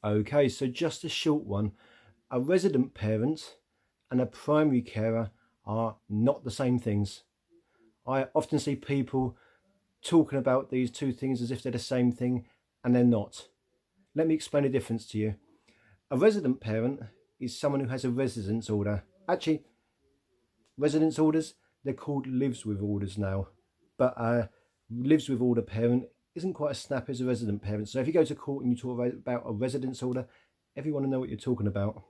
Okay, so just a short one. A resident parent and a primary carer are not the same things. I often see people talking about these two things as if they're the same thing, and they're not. Let me explain the difference to you. A resident parent is someone who has a residence order. Actually, residence orders, they're called lives with orders now. But a lives with order parent isn't quite as snappy as a resident parent. So if you go to court and you talk about a residence order, everyone will know what you're talking about.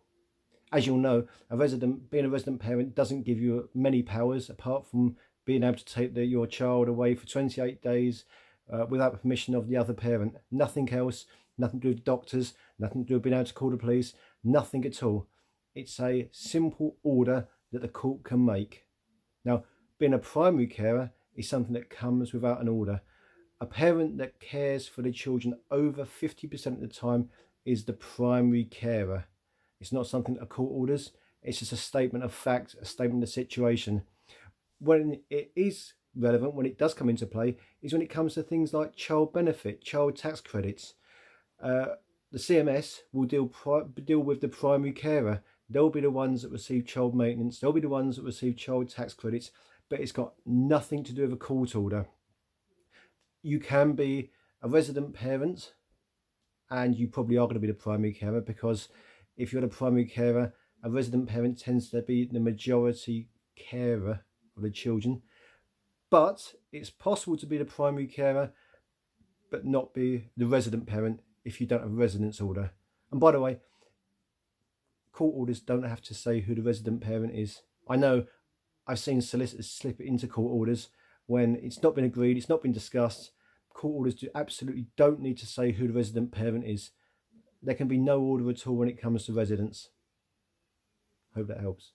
As you'll know, being a resident parent doesn't give you many powers apart from being able to take your child away for 28 days without permission of the other parent. Nothing else, nothing to do with doctors, nothing to do with being able to call the police, nothing at all. It's a simple order that the court can make. Now, being a primary carer is something that comes without an order. A parent that cares for the children over 50% of the time is the primary carer. It's not something that a court orders. It's just a statement of fact, a statement of situation. When it is relevant, when it does come into play, is when it comes to things like child benefit, child tax credits. The CMS will deal with the primary carer. They'll be the ones that receive child maintenance. They'll be the ones that receive child tax credits, but it's got nothing to do with a court order. You can be a resident parent and you probably are going to be the primary carer, because if you're the primary carer, a resident parent tends to be the majority carer of the children. But it's possible to be the primary carer but not be the resident parent if you don't have a residence order. And by the way, court orders don't have to say who the resident parent is. I know I've seen solicitors slip it into court orders when it's not been agreed, it's not been discussed. Court orders absolutely don't need to say who the resident parent is. There can be no order at all when it comes to residence. Hope that helps.